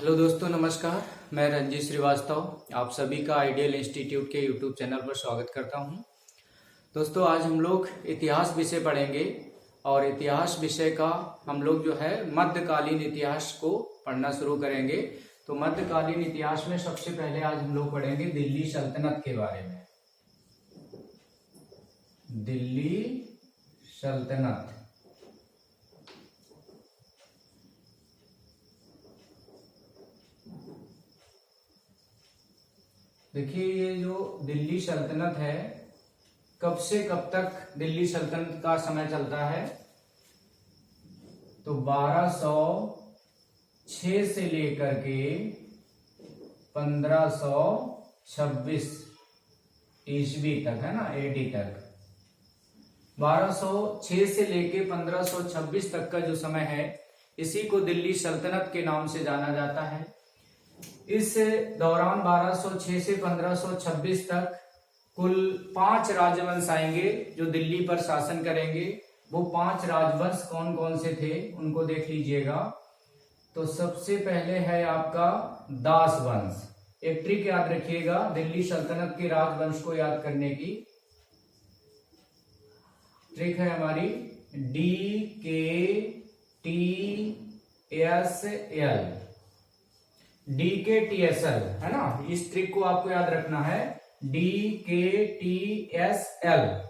Hello दोस्तों, नमस्कार। मैं रंजीत श्रीवास्तव आप सभी का आइडियल इंस्टीट्यूट के यूट्यूब चैनल पर स्वागत करता हूं। दोस्तों, आज हम लोग इतिहास विषय पढ़ेंगे और इतिहास विषय का हम लोग जो है मध्यकालीन इतिहास को पढ़ना शुरू करेंगे। तो मध्यकालीन इतिहास में सबसे पहले आज हम लोग पढ़ेंगे दिल्ली सल्तनत के बारे में। दिल्ली सल्तनत। देखिए, ये जो दिल्ली सल्तनत है, कब से कब तक दिल्ली सल्तनत का समय चलता है? तो 1206 से लेकर के 1526 ईस्वी तक, है ना, एडी तक। 1206 से लेके 1526 तक का जो समय है, इसी को दिल्ली सल्तनत के नाम से जाना जाता है। इस दौरान 1206 से 1526 तक कुल 5 राजवंश आएंगे जो दिल्ली पर शासन करेंगे। वो 5 राजवंश कौन कौन से थे उनको देख लीजिएगा। तो सबसे पहले है आपका दास वंश। एक ट्रिक याद रखिएगा दिल्ली सल्तनत के राजवंश को याद करने की। ट्रिक है हमारी DKTSL, DKTSL, है ना। इस ट्रिक को आपको याद रखना है, DKTSL।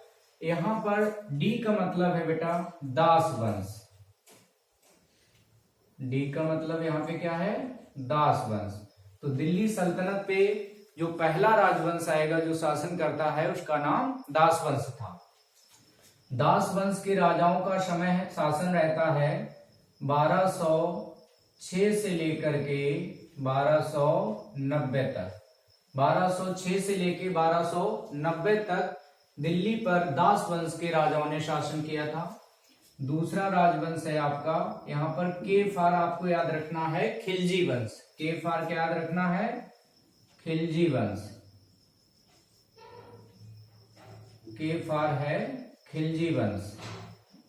यहां पर D का मतलब है बेटा दास वंश। D का मतलब यहां पे क्या है? दास वंश। तो दिल्ली सल्तनत पे जो पहला राजवंश आएगा जो शासन करता है, उसका नाम दास वंश था। दास वंश के राजाओं का समय शासन रहता है 1206 से लेकर के 1290 तक। 1206 से लेके 1290 तक दिल्ली पर दास वंश के राजाओं ने शासन किया था। दूसरा राजवंश है आपका, यहां पर के फार आपको याद रखना है, खिलजी वंश। के फार क्या याद रखना है? खिलजी वंश। के फार है खिलजी वंश।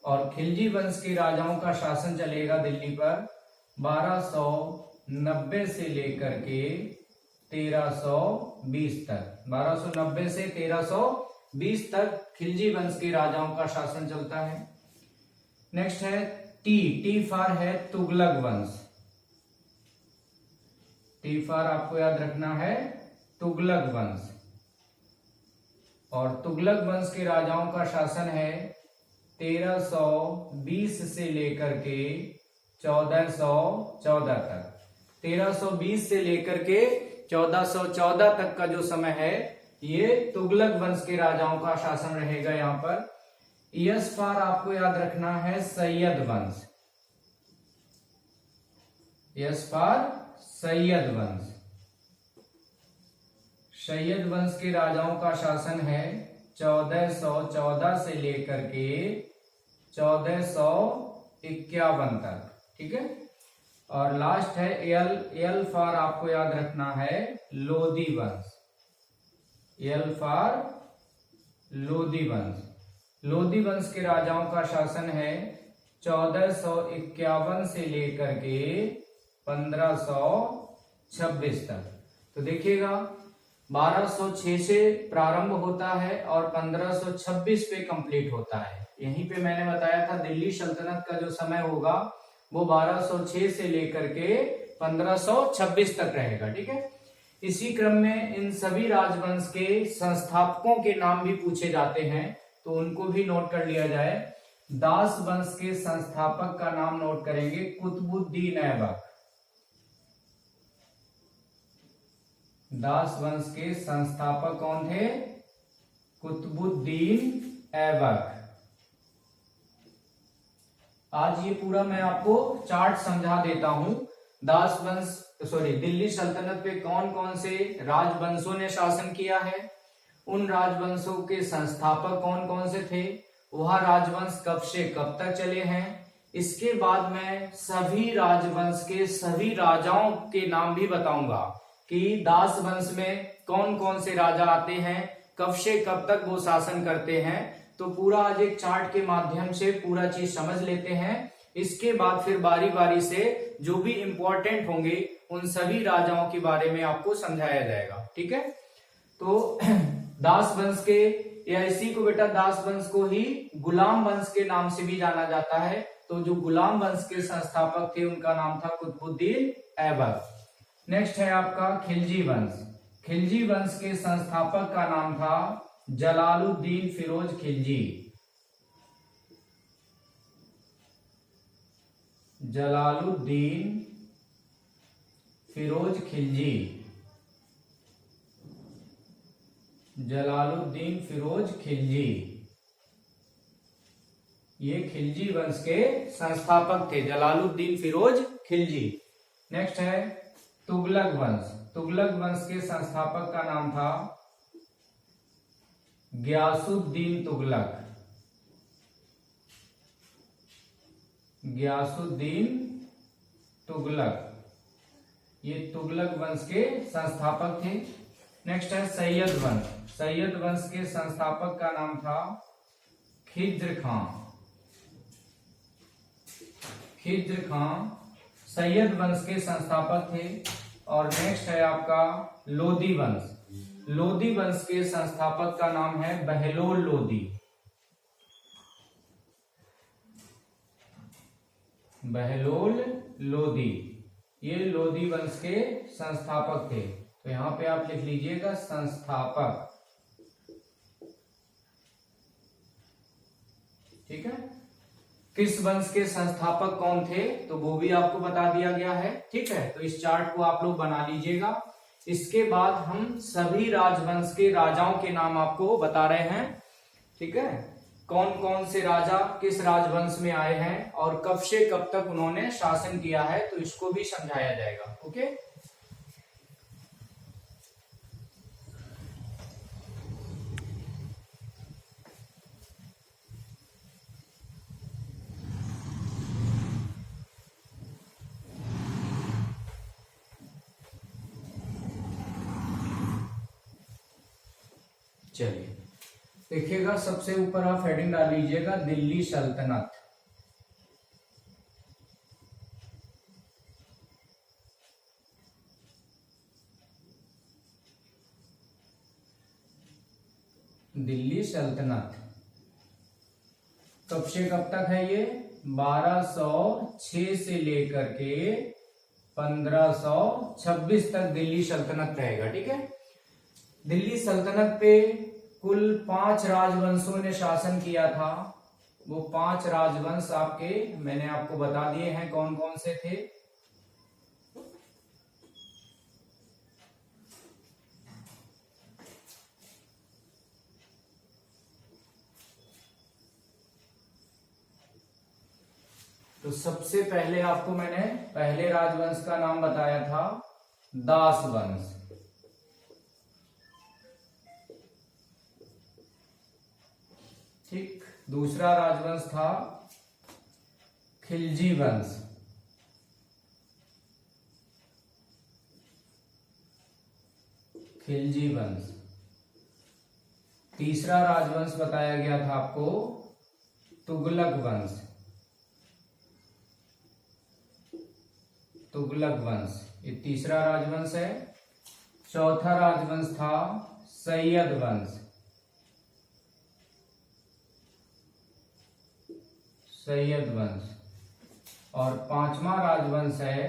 और खिलजी वंश के राजाओं का शासन चलेगा दिल्ली पर 1290 से लेकर के 1320 तक। 1290 से 1320 तक खिलजी वंश के राजाओं का शासन चलता है। नेक्स्ट है टी फार है तुगलक वंश। टी फार आपको याद रखना है तुगलक वंश। और तुगलक वंश के राजाओं का शासन है 1320 से लेकर के 1414 तक। 1320 से लेकर के 1414 तक का जो समय है, ये तुगलक वंश के राजाओं का शासन रहेगा। यहां पर यस फार आपको याद रखना है सैयद वंश। यस फार सैयद वंश। सैयद वंश के राजाओं का शासन है 1414 से लेकर के 1451 तक। ठीक है। और लास्ट है एल फार आपको याद रखना है लोधी वंश। एल फार लोधी वंश। लोधी वंश के राजाओं का शासन है 1451 से लेकर के 1526 तक। तो देखिएगा 1206 से प्रारंभ होता है और 1526 पे कंप्लीट होता है। यहीं पे मैंने बताया था दिल्ली सल्तनत का जो समय होगा वो 1206 से लेकर के 1526 तक रहेगा। ठीक है। इसी क्रम में इन सभी राजवंश के संस्थापकों के नाम भी पूछे जाते हैं, तो उनको भी नोट कर लिया जाए। दास वंश के संस्थापक का नाम नोट करेंगे कुतुबुद्दीन ऐबक। दास वंश के संस्थापक कौन थे? कुतुबुद्दीन ऐबक। आज ये पूरा मैं आपको चार्ट समझा देता हूं। दास वंश दिल्ली सल्तनत पे कौन कौन से राजवंशों ने शासन किया है, उन राजवंशों के संस्थापक कौन कौन से थे, वह राजवंश कब से कब तक चले हैं। इसके बाद मैं सभी राजवंश के सभी राजाओं के नाम भी बताऊंगा कि दास वंश में कौन कौन से राजा आते हैं, कब से कब तक वो शासन करते हैं। तो पूरा आज एक चार्ट के माध्यम से पूरा चीज समझ लेते हैं। इसके बाद फिर बारी बारी से जो भी इंपॉर्टेंट होंगे उन सभी राजाओं के बारे में आपको समझाया जाएगा। ठीक है, तो दास वंश के या इसी को बेटा दास वंश को ही गुलाम वंश के नाम से भी जाना जाता है। तो जो गुलाम वंश के संस्थापक थे उनका नाम था कुतुबुद्दीन ऐबक। नेक्स्ट है आपका खिलजी वंश। खिलजी वंश के संस्थापक का नाम था जलालुद्दीन फिरोज खिलजी। जलालुद्दीन फिरोज खिलजी। जलालुद्दीन फिरोज खिलजी, ये खिलजी वंश के संस्थापक थे, जलालुद्दीन फिरोज खिलजी। नेक्स्ट है तुगलक वंश। तुगलक वंश के संस्थापक का नाम था गयासुद्दीन तुगलक। गयासुद्दीन तुगलक, ये तुगलक वंश के संस्थापक थे। नेक्स्ट है सैयद वंश। सैयद वंश के संस्थापक का नाम था खिज्र खां। खिज्र खां सैयद वंश के संस्थापक थे। और नेक्स्ट है आपका लोदी वंश। लोदी वंश के संस्थापक का नाम है बहलोल लोदी। बहलोल लोदी, ये लोदी वंश के संस्थापक थे। तो यहां पे आप लिख लीजिएगा संस्थापक। ठीक है, किस वंश के संस्थापक कौन थे तो वो भी आपको बता दिया गया है। ठीक है, तो इस चार्ट को आप लोग बना लीजिएगा। इसके बाद हम सभी राजवंश के राजाओं के नाम आपको बता रहे हैं। ठीक है, कौन कौन से राजा किस राजवंश में आए हैं और कब से कब तक उन्होंने शासन किया है, तो इसको भी समझाया जाएगा। ओके, चलिए देखिएगा, सबसे ऊपर आप हेडिंग डाल लीजिएगा दिल्ली सल्तनत। दिल्ली सल्तनत कब से कब तक है ये? 1206 से लेकर के 1526 तक दिल्ली सल्तनत रहेगा। ठीक है, दिल्ली सल्तनत पे कुल 5 राजवंशों ने शासन किया था। वो 5 राजवंश आपके मैंने आपको बता दिए हैं कौन कौन से थे। तो सबसे पहले आपको मैंने पहले राजवंश का नाम बताया था दास वंश। ठीक, दूसरा राजवंश था खिलजी वंश। खिलजी वंश। तीसरा राजवंश बताया गया था आपको तुगलक वंश। तुगलक वंश, ये तीसरा राजवंश है। चौथा राजवंश था सैयद वंश। सैयद वंश। और 5वां राजवंश है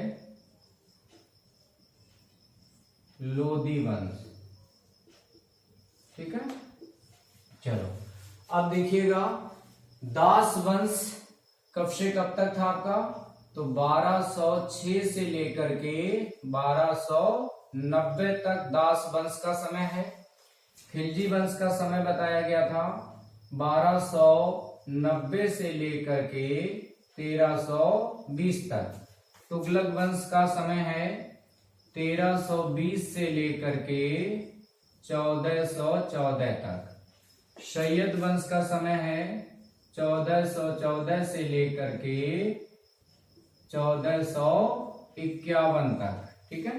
लोदी वंश। ठीक है, चलो अब देखिएगा दास वंश कब से कब तक था आपका? तो 1206 से लेकर के 1290 तक दास वंश का समय है। खिलजी वंश का समय बताया गया था 1290 से लेकर के 1320 तक। तुगलक वंश का समय है 1320 से लेकर के 1414 तक। सैयद वंश का समय है 1414 से लेकर के 1451 तक। ठीक है,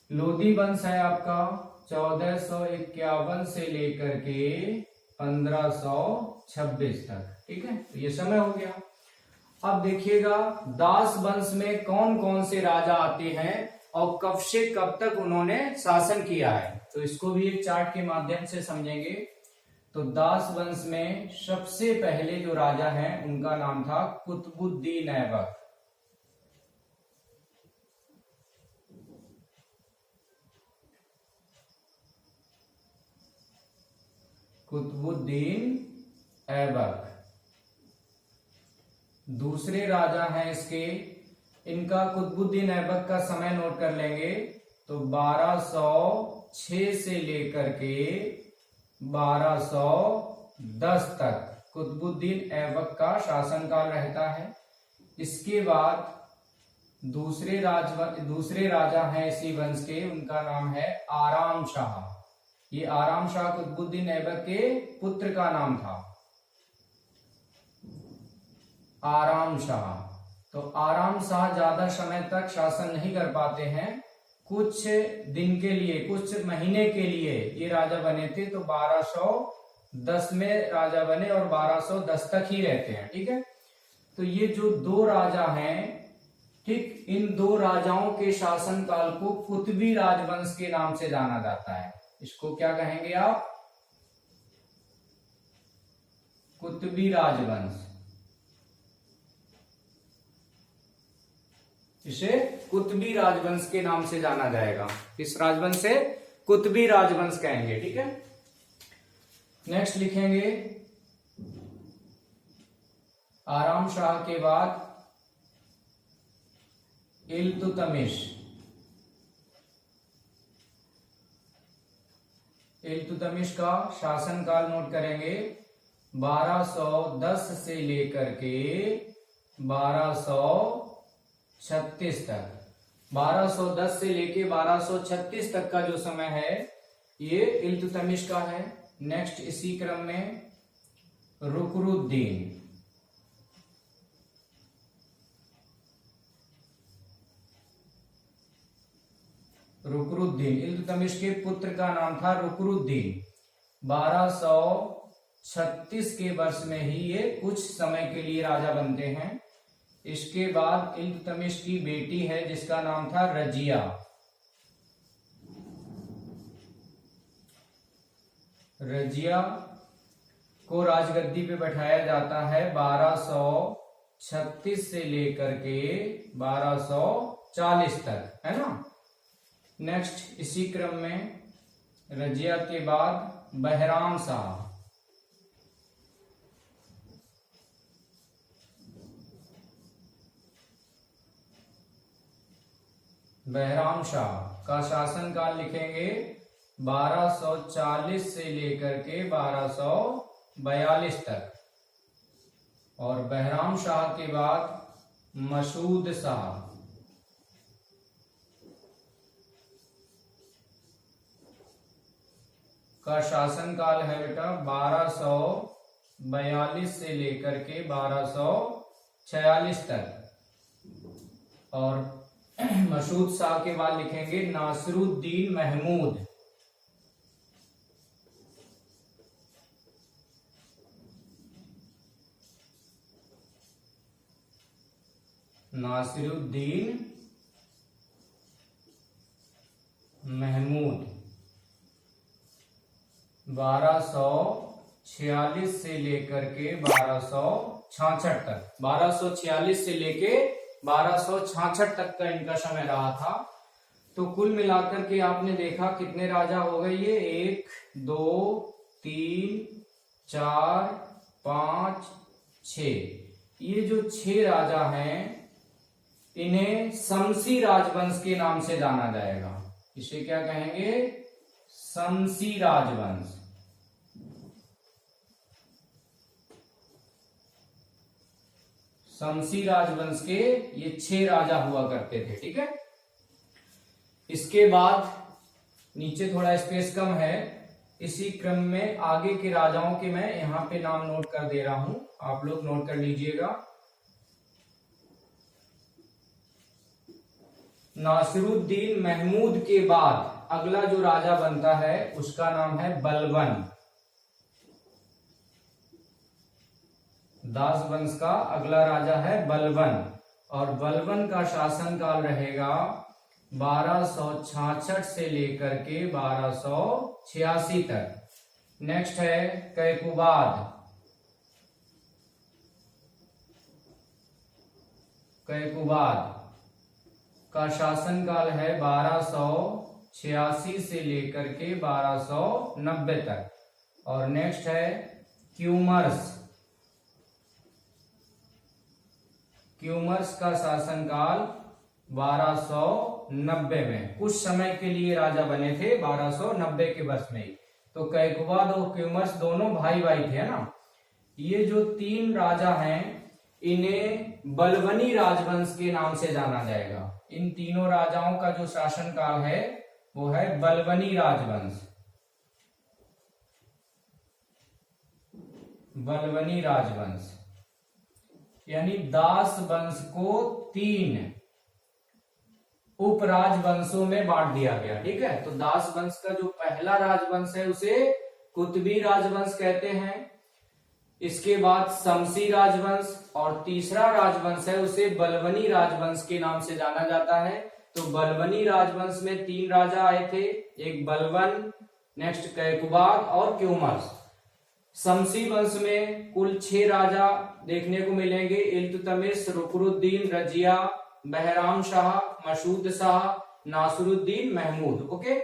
लोदी वंश है आपका 1451 से लेकर के 1526 तक। ठीक है, तो ये समय हो गया। अब देखिएगा दास वंश में कौन कौन से राजा आते हैं और कब से कब तक उन्होंने शासन किया है, तो इसको भी एक चार्ट के माध्यम से समझेंगे। तो दास वंश में सबसे पहले जो राजा हैं उनका नाम था कुतुबुद्दीन ऐबक। कुतुबुद्दीन ऐबक। दूसरे राजा हैं इसके, इनका कुतुबुद्दीन ऐबक का समय नोट कर लेंगे तो 1206 से लेकर के 1210 तक कुतुबुद्दीन ऐबक का शासनकाल रहता है। इसके बाद दूसरे राजा हैं इसी वंश के, उनका नाम है आराम शाह। ये आराम शाह कुतुबुद्दीन ऐबक के पुत्र का नाम था, आराम शाह। तो आराम शाह ज्यादा समय तक शासन नहीं कर पाते हैं, कुछ दिन के लिए, कुछ महीने के लिए ये राजा बने थे। तो 1210 में राजा बने और 1210 तक ही रहते हैं, ठीक है। तो ये जो दो राजा हैं, ठीक, इन दो राजाओं के शासन काल को कुतुबी राजवंश के नाम से जाना जाता है। इसको क्या कहेंगे आप? कुतुबी राजवंश। इसे कुतुबी राजवंश के नाम से जाना जाएगा। इस राजवंश से कुतुबी राजवंश कहेंगे, ठीक है। नेक्स्ट लिखेंगे आराम शाह के बाद इल्तुतमिश। इल्तुतमिश का शासनकाल नोट करेंगे 1210 से लेकर के 1236 तक। 1210 से लेके 1236 तक का जो समय है ये इल्तुतमिश का है। नेक्स्ट इसी क्रम में रुकनुद्दीन। रुकनुद्दीन, इल्तुतमिश के पुत्र का नाम था रुकनुद्दीन। 1236 के वर्ष में ही ये कुछ समय के लिए राजा बनते हैं। इसके बाद इल्तुतमिश की बेटी है जिसका नाम था रजिया। रजिया को राजगद्दी पे बैठाया जाता है 1236 से लेकर के 1240 तक, है ना। नेक्स्ट इसी क्रम में रजिया के बाद बहराम शाह। बहराम शाह का शासनकाल लिखेंगे 1240 से लेकर के 1242 तक। और बहराम शाह के बाद मसूद शाह। का शासनकाल है बेटा 1242 से लेकर के 1246 तक। और मसूद शाह के बाद लिखेंगे नासिरुद्दीन महमूद। नासिरुद्दीन महमूद 1246 से लेकर के 1266 तक। 1246 से लेके 1266 तक का इनका समय रहा था। तो कुल मिलाकर के आपने देखा कितने राजा हो गए ये? 1 2 3 4 5 6। ये जो 6 राजा हैं इन्हें शमसी राजवंश के नाम से जाना जाएगा। इसे क्या कहेंगे? शमसी राजवंश। शमसी राजवंश के ये 6 राजा हुआ करते थे, ठीक है। इसके बाद नीचे थोड़ा स्पेस कम है, इसी क्रम में आगे के राजाओं के मैं यहां पे नाम नोट कर दे रहा हूं, आप लोग नोट कर लीजिएगा। नासिरुद्दीन महमूद के बाद अगला जो राजा बनता है उसका नाम है बलबन। दास वंश का अगला राजा है बलवन, और बलवन का शासनकाल रहेगा 1266 से लेकर के 1286 तक। नेक्स्ट है कैकुबाद। कैकुबाद का शासनकाल है 1286 से लेकर के 1290 तक। और नेक्स्ट है क्यूमर्स। क्यूमर्स का शासनकाल 1290 में, कुछ समय के लिए राजा बने थे 1290 के वर्ष में ही। तो कैकुबाद और क्यूमर्स दोनों भाई भाई थे ना। ये जो तीन राजा हैं इन्हें बलवनी राजवंश के नाम से जाना जाएगा। इन तीनों राजाओं का जो शासनकाल है वो है बलवनी राजवंश। बलवनी राजवंश यानी दास वंश को 3 उप राजवंशों में बांट दिया गया। ठीक है, तो दास वंश का जो पहला राजवंश है उसे कुतुबी राजवंश कहते हैं। इसके बाद शमसी राजवंश, और तीसरा राजवंश है उसे बलवनी राजवंश के नाम से जाना जाता है। तो बलवनी राजवंश में 3 राजा आए थे, एक बलवन, नेक्स्ट कैकुबाद और क्यूमर्स। शमसी वंश में कुल 6 राजा देखने को मिलेंगे, इल्तुतमिश, रुकनुद्दीन, रजिया, बहराम शाह, मसूद शाह, नासरुद्दीन, महमूद। ओके।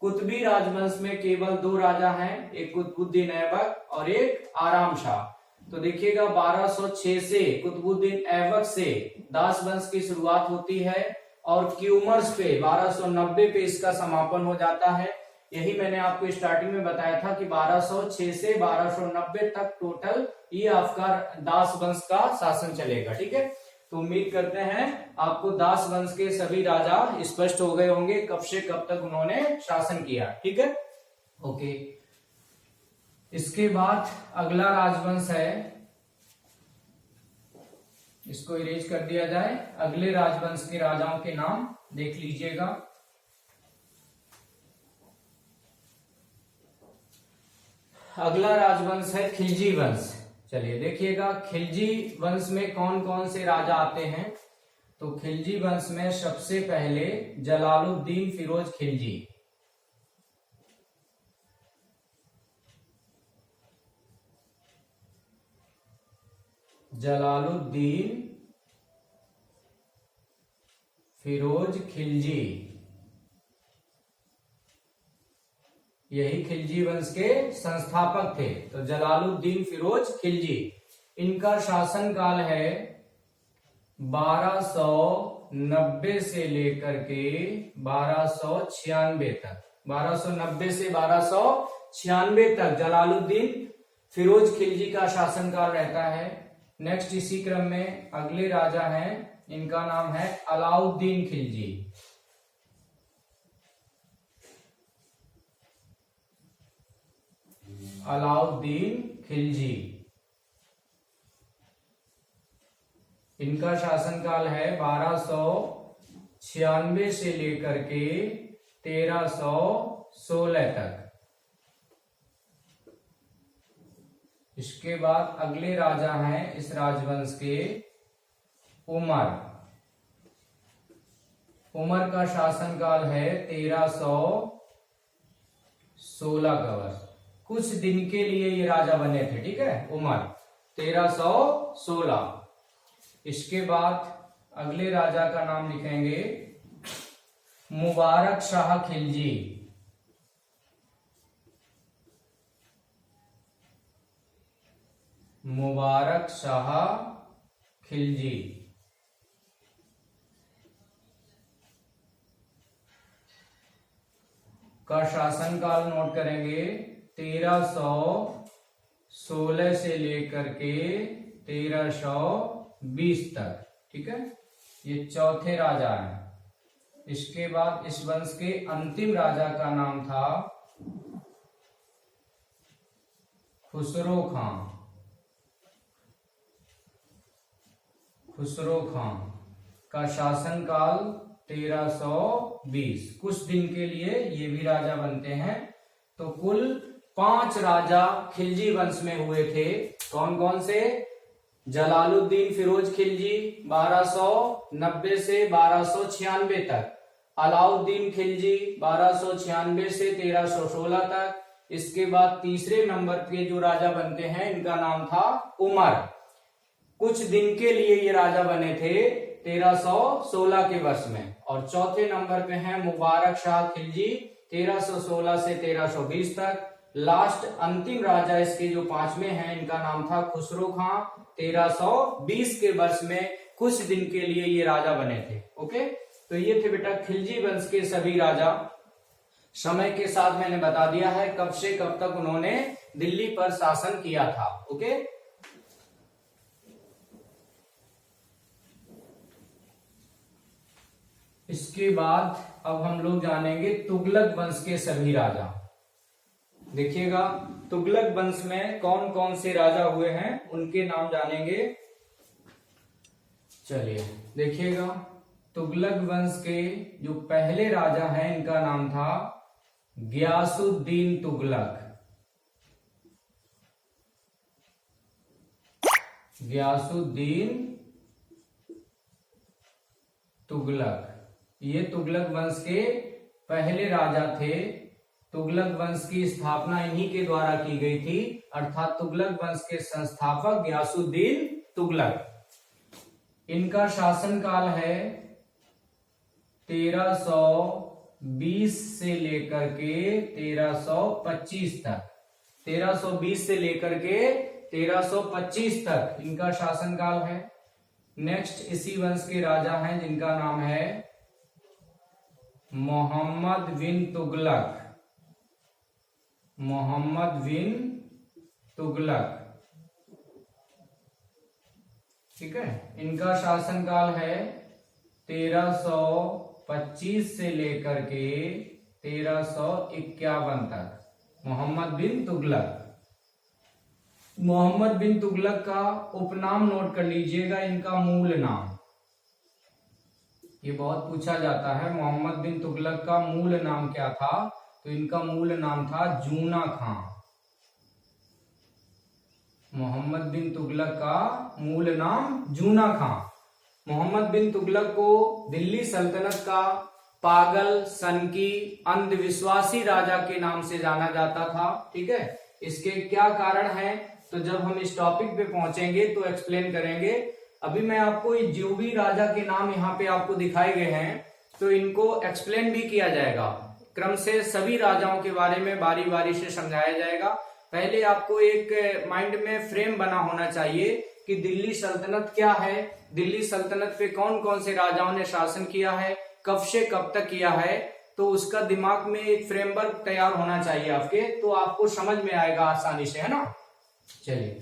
कुतुबी राजवंश में केवल 2 राजा हैं, एक कुतुबुद्दीन ऐबक और एक आराम शाह। तो देखिएगा 1206 से कुतुबुद्दीन ऐबक से दास वंश की शुरुआत होती है और क्यूमर्स पे 1290 पे इसका समापन हो जाता है। यही मैंने आपको स्टार्टिंग में बताया था कि 1206 से 1290 तक टोटल ये आपका दास वंश का शासन चलेगा। ठीक है, तो उम्मीद करते हैं आपको दास वंश के सभी राजा स्पष्ट हो गए होंगे, कब से कब तक उन्होंने शासन किया। ठीक है, ओके। इसके बाद अगला राजवंश है, इसको इरेज कर दिया जाए। अगले राजवंश के राजाओं के नाम देख लीजिएगा। अगला राजवंश है खिलजी वंश। चलिए देखिएगा खिलजी वंश में कौन कौन से राजा आते हैं। तो खिलजी वंश में सबसे पहले जलालुद्दीन फिरोज खिलजी। जलालुद्दीन फिरोज खिलजी, यही खिलजी वंश के संस्थापक थे। तो जलालुद्दीन फिरोज खिलजी, इनका शासनकाल है 1290 से लेकर के 1296 तक। 1290 से 1296 तक जलालुद्दीन फिरोज खिलजी का शासनकाल रहता है। नेक्स्ट इसी क्रम में अगले राजा हैं, इनका नाम है अलाउद्दीन खिलजी। अलाउद्दीन खिलजी, इनका शासनकाल है 1296 से लेकर के 1316 तक। इसके बाद अगले राजा हैं इस राजवंश के उमर। उमर का शासनकाल है 1316 का वर्ष। कुछ दिन के लिए ये राजा बने थे। ठीक है, उमर 1316। इसके बाद अगले राजा का नाम लिखेंगे मुबारक शाह खिलजी। मुबारक शाह खिलजी, का शासनकाल नोट करेंगे 1316 से लेकर के 1320 तक। ठीक है, ये चौथे राजा हैं। इसके बाद इस वंश के अंतिम राजा का नाम था खुसरो खां। खुसरो खां का शासनकाल 1320। कुछ दिन के लिए ये भी राजा बनते हैं। तो कुल 5 राजा खिलजी वंश में हुए थे। कौन कौन से? जलालुद्दीन फिरोज खिलजी 1290 से 1296 तक, अलाउद्दीन खिलजी 1296 से 1316 तक। इसके बाद तीसरे नंबर पे जो राजा बनते हैं इनका नाम था उमर। कुछ दिन के लिए ये राजा बने थे 1316 के वर्ष में। और चौथे नंबर पे हैं मुबारक शाह खिलजी 1316 से 1320 तक। लास्ट अंतिम राजा इसके जो पांचवें हैं इनका नाम था खुसरो खां 1320 के वर्ष में कुछ दिन के लिए ये राजा बने थे। ओके, तो ये थे बेटा खिलजी वंश के सभी राजा। समय के साथ मैंने बता दिया है कब से कब तक उन्होंने दिल्ली पर शासन किया था। ओके, इसके बाद अब हम लोग जानेंगे तुगलक वंश के सभी राजा। देखिएगा तुगलक वंश में कौन कौन से राजा हुए हैं उनके नाम जानेंगे। चलिए देखिएगा, तुगलक वंश के जो पहले राजा हैं इनका नाम था गियासुद्दीन तुगलक। गियासुद्दीन तुगलक, ये तुगलक वंश के पहले राजा थे। तुगलक वंश की स्थापना इन्हीं के द्वारा की गई थी, अर्थात तुगलक वंश के संस्थापक गियासुद्दीन तुगलक। इनका शासनकाल है 1320 से लेकर के 1325 तक। 1320 से लेकर के 1325 तक इनका शासनकाल है। नेक्स्ट इसी वंश के राजा हैं जिनका नाम है मोहम्मद बिन तुगलक। मोहम्मद बिन तुगलक, ठीक है। इनका शासनकाल है 1325 से लेकर के 1351 तक। मोहम्मद बिन तुगलक। मोहम्मद बिन तुगलक का उपनाम नोट कर लीजिएगा, इनका मूल नाम, ये बहुत पूछा जाता है। मोहम्मद बिन तुगलक का मूल नाम क्या था? तो इनका मूल नाम था जूना खां। मोहम्मद बिन तुगलक का मूल नाम जूना खां। मोहम्मद बिन तुगलक को दिल्ली सल्तनत का पागल, सनकी, अंधविश्वासी राजा के नाम से जाना जाता था, ठीक है। इसके क्या कारण है तो जब हम इस टॉपिक पे पहुंचेंगे तो एक्सप्लेन करेंगे। अभी मैं आपको ये जो भी राजा के नाम यहाँ पे आपको दिखाए गए हैं तो इनको एक्सप्लेन भी किया जाएगा। क्रम से सभी राजाओं के बारे में बारी बारी से समझाया जाएगा। पहले आपको एक माइंड में फ्रेम बना होना चाहिए कि दिल्ली सल्तनत क्या है, दिल्ली सल्तनत पे कौन कौन से राजाओं ने शासन किया है, कब से कब तक किया है, तो उसका दिमाग में एक फ्रेमवर्क तैयार होना चाहिए आपके, तो आपको समझ में आएगा आसानी से, है ना। चलिए